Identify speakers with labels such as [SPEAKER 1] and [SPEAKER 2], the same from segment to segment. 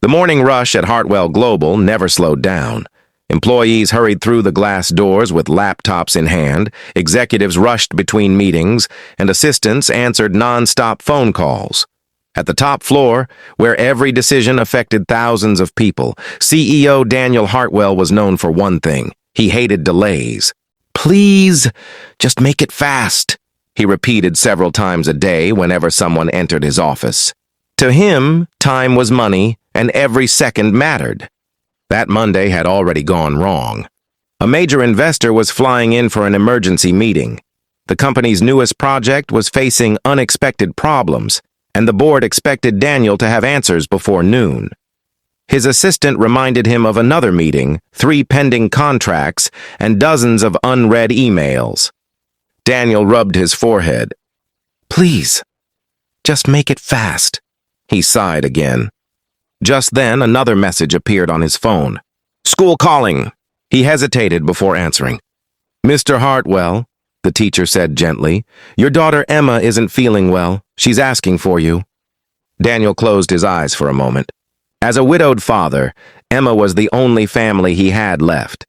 [SPEAKER 1] The morning rush at Hartwell Global never slowed down. Employees hurried through the glass doors with laptops in hand, executives rushed between meetings, and assistants answered non-stop phone calls. At the top floor, where every decision affected thousands of people, CEO Daniel Hartwell was known for one thing: he hated delays. "Please, just make it fast," he repeated several times a day whenever someone entered his office. To him, time was money, and every second mattered. That Monday had already gone wrong. A major investor was flying in for an emergency meeting. The company's newest project was facing unexpected problems, and the board expected Daniel to have answers before noon. His assistant reminded him of another meeting, 3 pending contracts, and dozens of unread emails. Daniel rubbed his forehead. "Please, just make it fast," he sighed again. Just then, another message appeared on his phone. "School calling." He hesitated before answering. "Mr. Hartwell," the teacher said gently, "your daughter Emma isn't feeling well. She's asking for you." Daniel closed his eyes for a moment. As a widowed father, Emma was the only family he had left.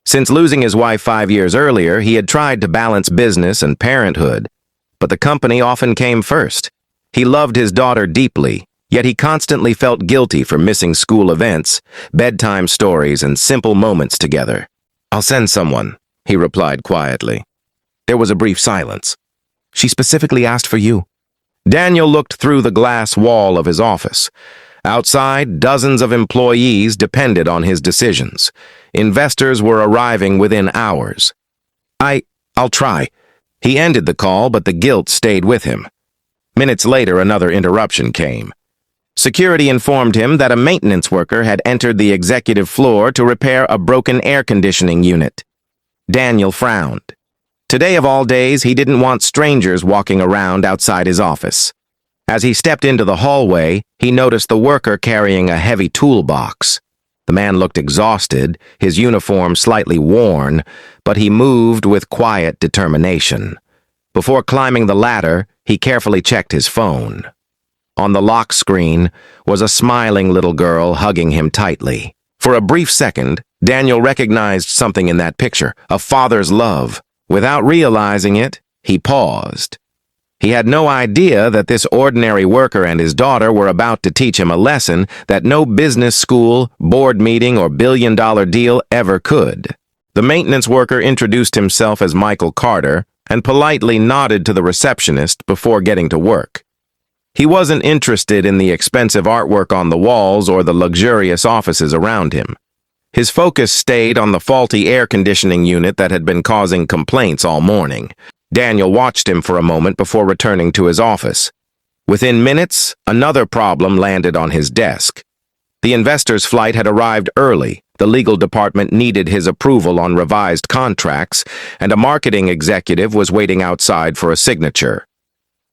[SPEAKER 1] Since losing his wife 5 years earlier, he had tried to balance business and parenthood, but the company often came first. He loved his daughter deeply, yet he constantly felt guilty for missing school events, bedtime stories, and simple moments together. "I'll send someone," he replied quietly. There was a brief silence. "She specifically asked for you." Daniel looked through the glass wall of his office. Outside, dozens of employees depended on his decisions. Investors were arriving within hours. I'll try." He ended the call, but the guilt stayed with him. Minutes later, another interruption came. Security informed him that a maintenance worker had entered the executive floor to repair a broken air conditioning unit. Daniel frowned. Today of all days, he didn't want strangers walking around outside his office. As he stepped into the hallway, he noticed the worker carrying a heavy toolbox. The man looked exhausted, his uniform slightly worn, but he moved with quiet determination. Before climbing the ladder, he carefully checked his phone. On the lock screen was a smiling little girl hugging him tightly. For a brief second, Daniel recognized something in that picture, a father's love. Without realizing it, he paused. He had no idea that this ordinary worker and his daughter were about to teach him a lesson that no business school, board meeting, or billion-dollar deal ever could. The maintenance worker introduced himself as Michael Carter and politely nodded to the receptionist before getting to work. He wasn't interested in the expensive artwork on the walls or the luxurious offices around him. His focus stayed on the faulty air conditioning unit that had been causing complaints all morning. Daniel watched him for a moment before returning to his office. Within minutes, another problem landed on his desk. The investor's flight had arrived early. The legal department needed his approval on revised contracts, and a marketing executive was waiting outside for a signature.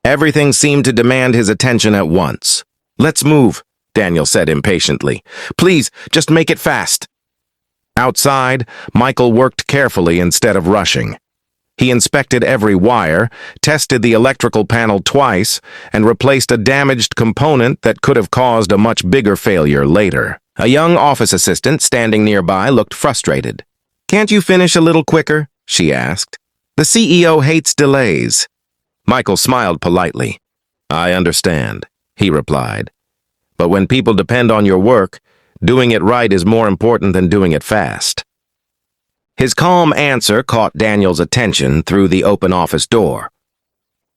[SPEAKER 1] Everything seemed to demand his attention at once. "Let's move," Daniel said impatiently. "Please, just make it fast." Outside, Michael worked carefully instead of rushing. He inspected every wire, tested the electrical panel twice, and replaced a damaged component that could have caused a much bigger failure later. A young office assistant standing nearby looked frustrated. "Can't you finish a little quicker?" she asked. "The CEO hates delays." Michael smiled politely. "I understand," he replied. "But when people depend on your work, doing it right is more important than doing it fast." His calm answer caught Daniel's attention through the open office door.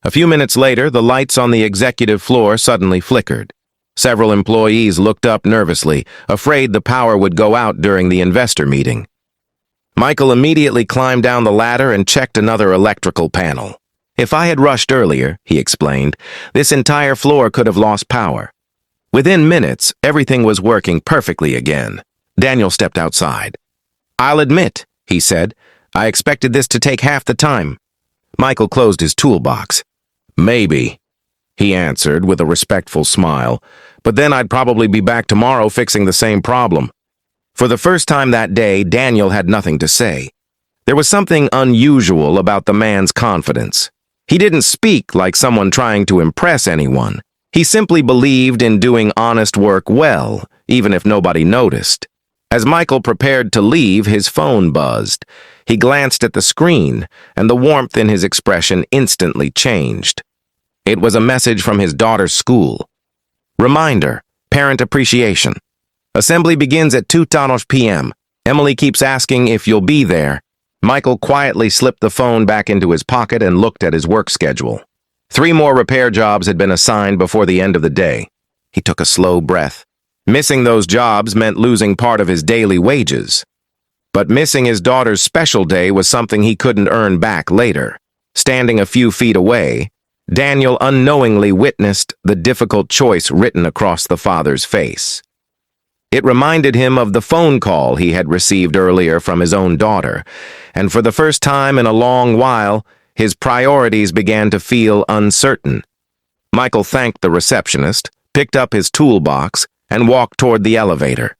[SPEAKER 1] A few minutes later, the lights on the executive floor suddenly flickered. Several employees looked up nervously, afraid the power would go out during the investor meeting. Michael immediately climbed down the ladder and checked another electrical panel. "If I had rushed earlier," he explained, "this entire floor could have lost power." Within minutes, everything was working perfectly again. Daniel stepped outside. "I'll admit," he said, "I expected this to take half the time." Michael closed his toolbox. "Maybe," he answered with a respectful smile, "but then I'd probably be back tomorrow fixing the same problem." For the first time that day, Daniel had nothing to say. There was something unusual about the man's confidence. He didn't speak like someone trying to impress anyone. He simply believed in doing honest work well, even if nobody noticed. As Michael prepared to leave, his phone buzzed. He glanced at the screen, and the warmth in his expression instantly changed. It was a message from his daughter's school. Reminder, parent appreciation. Assembly begins at 2 p.m. Emily keeps asking if you'll be there. Michael quietly slipped the phone back into his pocket and looked at his work schedule. 3 more repair jobs had been assigned before the end of the day. He took a slow breath. Missing those jobs meant losing part of his daily wages. But missing his daughter's special day was something he couldn't earn back later. Standing a few feet away, Daniel unknowingly witnessed the difficult choice written across the father's face. It reminded him of the phone call he had received earlier from his own daughter, and for the first time in a long while, his priorities began to feel uncertain. Michael thanked the receptionist, picked up his toolbox, and walked toward the elevator.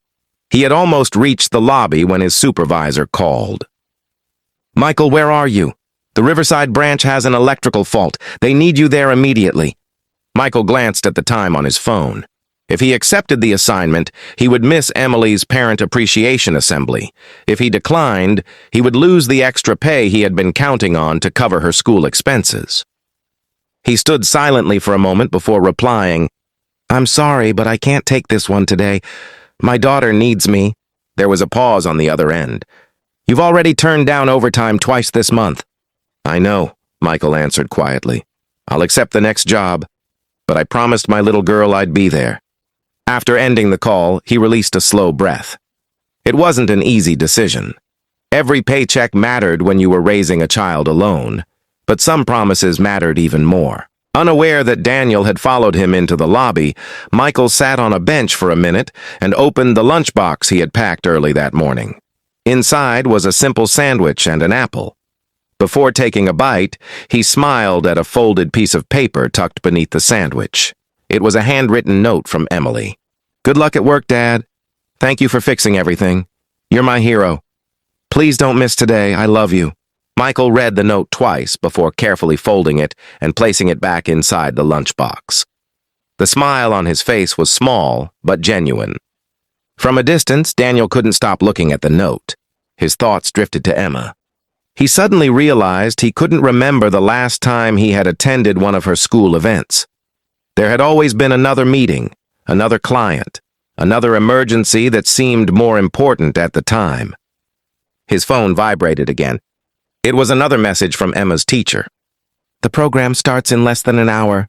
[SPEAKER 1] He had almost reached the lobby when his supervisor called. "Michael, where are you? The Riverside branch has an electrical fault. They need you there immediately." Michael glanced at the time on his phone. If he accepted the assignment, he would miss Emily's parent appreciation assembly. If he declined, he would lose the extra pay he had been counting on to cover her school expenses. He stood silently for a moment before replying, "I'm sorry, but I can't take this one today. My daughter needs me." There was a pause on the other end. "You've already turned down overtime twice this month." "I know," Michael answered quietly. "I'll accept the next job, but I promised my little girl I'd be there." After ending the call, he released a slow breath. It wasn't an easy decision. Every paycheck mattered when you were raising a child alone, but some promises mattered even more. Unaware that Daniel had followed him into the lobby, Michael sat on a bench for a minute and opened the lunchbox he had packed early that morning. Inside was a simple sandwich and an apple. Before taking a bite, he smiled at a folded piece of paper tucked beneath the sandwich. It was a handwritten note from Emily. "Good luck at work, Dad. Thank you for fixing everything. You're my hero. Please don't miss today. I love you." Michael read the note twice before carefully folding it and placing it back inside the lunchbox. The smile on his face was small, but genuine. From a distance, Daniel couldn't stop looking at the note. His thoughts drifted to Emma. He suddenly realized he couldn't remember the last time he had attended one of her school events. There had always been another meeting, another client, another emergency that seemed more important at the time. His phone vibrated again. It was another message from Emma's teacher. "The program starts in less than an hour.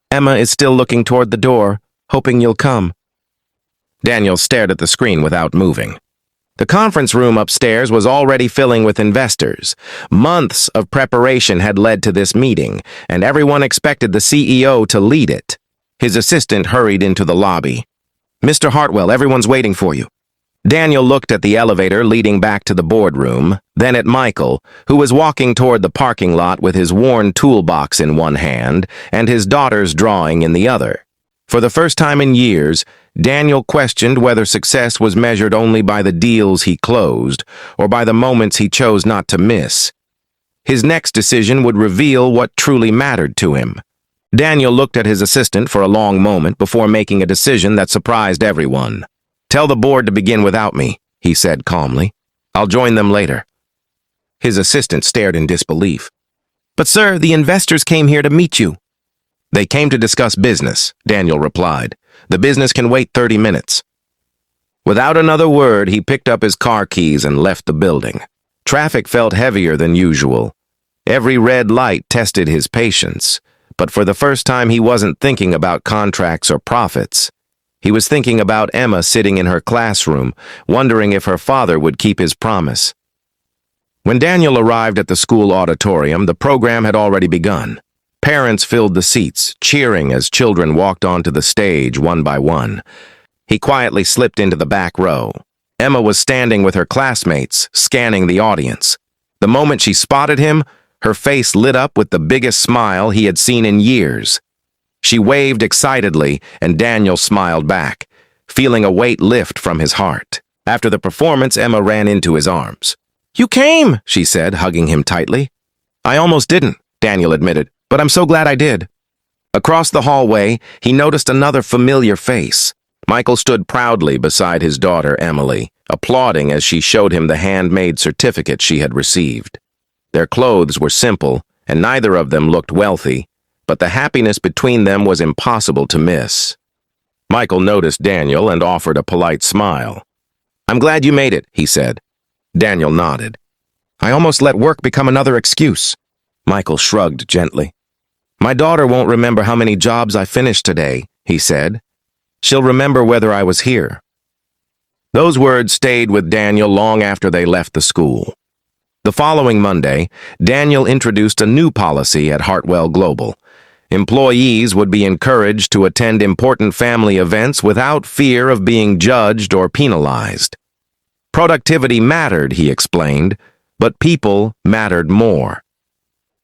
[SPEAKER 1] Emma is still looking toward the door, hoping you'll come." Daniel stared at the screen without moving. The conference room upstairs was already filling with investors. Months of preparation had led to this meeting, and everyone expected the CEO to lead it. His assistant hurried into the lobby. "Mr. Hartwell, everyone's waiting for you." Daniel looked at the elevator leading back to the boardroom, then at Michael, who was walking toward the parking lot with his worn toolbox in one hand and his daughter's drawing in the other. For the first time in years, Daniel questioned whether success was measured only by the deals he closed or by the moments he chose not to miss. His next decision would reveal what truly mattered to him. Daniel looked at his assistant for a long moment before making a decision that surprised everyone. "Tell the board to begin without me," he said calmly. "I'll join them later." His assistant stared in disbelief. "But sir, the investors came here to meet you." "They came to discuss business," Daniel replied. "The business can wait 30 minutes. Without another word, he picked up his car keys and left the building. Traffic felt heavier than usual. Every red light tested his patience, but for the first time he wasn't thinking about contracts or profits. He was thinking about Emma sitting in her classroom, wondering if her father would keep his promise. When Daniel arrived at the school auditorium, the program had already begun. Parents filled the seats, cheering as children walked onto the stage one by one. He quietly slipped into the back row. Emma was standing with her classmates, scanning the audience. The moment she spotted him, her face lit up with the biggest smile he had seen in years. She waved excitedly, and Daniel smiled back, feeling a weight lift from his heart. After the performance, Emma ran into his arms. "You came," she said, hugging him tightly. "I almost didn't," Daniel admitted, "but I'm so glad I did." Across the hallway, he noticed another familiar face. Michael stood proudly beside his daughter, Emily, applauding as she showed him the handmade certificate she had received. Their clothes were simple, and neither of them looked wealthy, but the happiness between them was impossible to miss. Michael noticed Daniel and offered a polite smile. "I'm glad you made it," he said. Daniel nodded. "I almost let work become another excuse." Michael shrugged gently. "My daughter won't remember how many jobs I finished today," he said. "She'll remember whether I was here." Those words stayed with Daniel long after they left the school. The following Monday, Daniel introduced a new policy at Hartwell Global. Employees would be encouraged to attend important family events without fear of being judged or penalized. Productivity mattered, he explained, but people mattered more.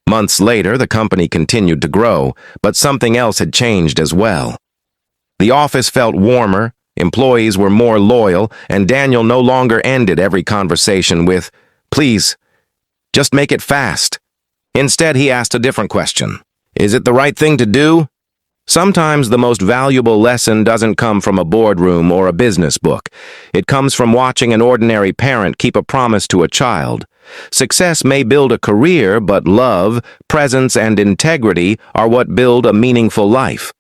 [SPEAKER 1] Months later, the company continued to grow, but something else had changed as well. The office felt warmer, employees were more loyal, and Daniel no longer ended every conversation with, "Please, just make it fast." Instead, he asked a different question. "Is it the right thing to do?" Sometimes the most valuable lesson doesn't come from a boardroom or a business book. It comes from watching an ordinary parent keep a promise to a child. Success may build a career, but love, presence, and integrity are what build a meaningful life.